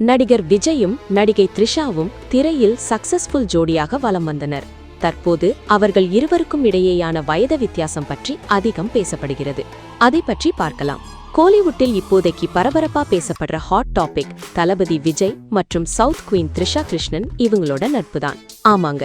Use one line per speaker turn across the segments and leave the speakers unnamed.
நடிகர் விஜயும் நடிகை த்ரிஷாவும் திரையில் சக்சஸ்ஃபுல் ஜோடியாக வலம் வந்தனர். தற்போது அவர்கள் இருவருக்கும் இடையேயான வயது வித்தியாசம் பற்றி அதிகம் பேசப்படுகிறது. அதை பற்றி பார்க்கலாம். கோலிவுட்டில் இப்போதைக்கு பரபரப்பா பேசப்படுற ஹாட் டாபிக் தளபதி விஜய் மற்றும் சவுத் குவீன் த்ரிஷா கிருஷ்ணன் இவங்களோட நட்புதான். ஆமாங்க,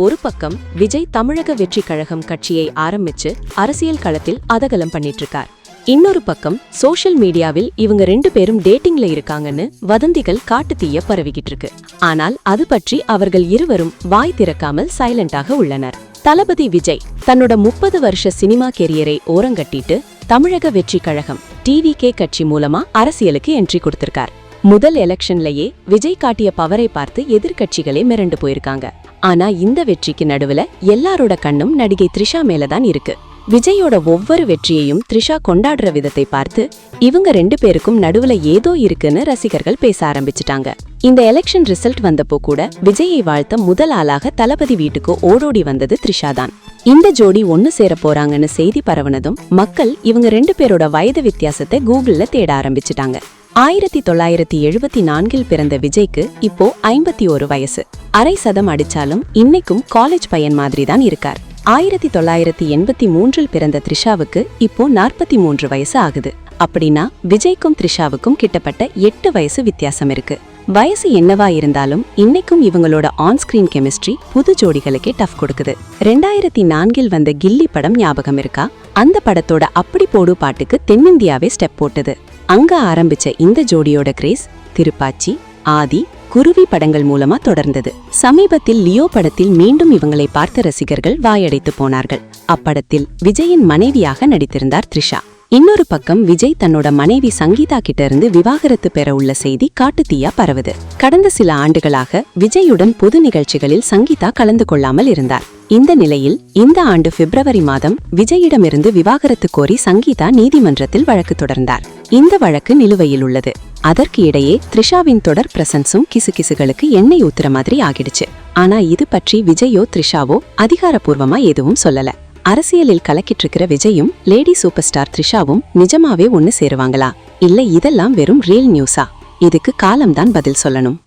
ஒரு பக்கம் விஜய் தமிழக வெற்றி கழகம் கட்சியை ஆரம்பிச்சு அரசியல் களத்தில் அதகலம் பண்ணிட்டு இருக்கார். இன்னொரு பக்கம் சோஷியல் மீடியாவில் இவங்க 2 பேரும் டேட்டிங்ல இருக்காங்கன்னு வதந்திகள் காட்டுத்தீய பரவிக்கிட்டு இருக்கு. ஆனால் அது பற்றி அவர்கள் இருவரும் வாய் திறக்காமல் சைலண்டாக உள்ளனர். தளபதி விஜய் தன்னோட 30 வருஷ சினிமா கெரியரை ஓரங்கட்டிட்டு தமிழக வெற்றி கழகம் டிவிகே கட்சி மூலமா அரசியலுக்கு என்ட்ரி கொடுத்திருக்கார். முதல் எலெக்ஷன்லயே விஜய் காட்டிய பவரை பார்த்து எதிர்கட்சிகளே மிரண்டு போயிருக்காங்க. ஆனா இந்த வெற்றிக்கு நடுவுல எல்லாரோட கண்ணும் நடிகை த்ரிஷா மேலதான் இருக்கு. விஜயோட ஒவ்வொரு வெற்றியையும் த்ரிஷா கொண்டாடுற விதத்தை பார்த்து இவங்க 2 பேருக்கும் நடுவுல ஏதோ இருக்குன்னு ரசிகர்கள் பேச ஆரம்பிச்சிட்டாங்க. இந்த எலெக்ஷன் ரிசல்ட் வந்தப்போ கூட விஜயை வாழ்த்த முதல் ஆளாக தளபதி வீட்டுக்கு ஓடோடி வந்தது த்ரிஷா தான். இந்த ஜோடி ஒன்னு சேர போறாங்கன்னு செய்தி பரவனதும் மக்கள் இவங்க 2 பேரோட வயது வித்தியாசத்தை கூகுள்ல தேட ஆரம்பிச்சிட்டாங்க. 1974 பிறந்த விஜய்க்கு இப்போ 51 வயசு. அரை சதம் அடிச்சாலும் இன்னைக்கும் காலேஜ் பையன் மாதிரி தான் இருக்கார். 1983 பிறந்த த்ரிஷாவுக்கு இப்போ 43 வயசு ஆகுது. அப்படின்னா விஜய்க்கும் த்ரிஷாவுக்கும் கிட்டத்தட்ட 8 வயசு வித்தியாசம் இருக்கு. வயசு என்னவா இருந்தாலும் இன்னைக்கும் இவங்களோட ஆன் ஸ்கிரீன் கெமிஸ்ட்ரி புது ஜோடிகளுக்கே டஃப் கொடுக்குது. 2004 வந்த கில்லி படம் ஞாபகம் இருக்கா? அந்த படத்தோட அப்படி போடு பாட்டுக்கு தென்னிந்தியாவே ஸ்டெப் போட்டது. அங்க ஆரம்பிச்ச இந்த ஜோடியோட கிரேஸ் திருப்பாச்சி, ஆதி, குருவி படங்கள் மூலமா தொடர்ந்தது. சமீபத்தில் லியோ படத்தில் மீண்டும் இவங்களை பார்த்த ரசிகர்கள் வாயடைத்து போனார்கள். அப்படத்தில் விஜயின் மனைவியாக நடித்திருந்தார் த்ரிஷா. இன்னொரு பக்கம் விஜய் தன்னோட மனைவி சங்கீதா கிட்ட இருந்து விவாகரத்து பெற உள்ள செய்தி காட்டுத்தீயா பரவுது. கடந்த சில ஆண்டுகளாக விஜயுடன் பொது நிகழ்ச்சிகளில் சங்கீதா கலந்து கொள்ளாமல் இருந்தார். இந்த நிலையில் இந்த ஆண்டு பிப்ரவரி மாதம் விஜயிடமிருந்து விவாகரத்து கோரி சங்கீதா நீதிமன்றத்தில் வழக்கு தொடர்ந்தார். இந்த வழக்கு நிலுவையில் உள்ளது. அதற்கு இடையே த்ரிஷாவின் தொடர் பிரசன்ஸும் கிசுகிசுகளுக்கு எண்ணெய் ஊத்துற மாதிரி ஆகிடுச்சு. ஆனா இது பற்றி விஜயோ த்ரிஷாவோ அதிகாரப்பூர்வமா எதுவும் சொல்லல. அரசியலில் கலக்கிட்டு இருக்கிற விஜயும் லேடி சூப்பர் ஸ்டார் த்ரிஷாவும் நிஜமாவே ஒன்னு சேருவாங்களா? இல்ல இதெல்லாம் வெறும் ரியல் நியூஸா? இதுக்கு காலம்தான் பதில் சொல்லணும்.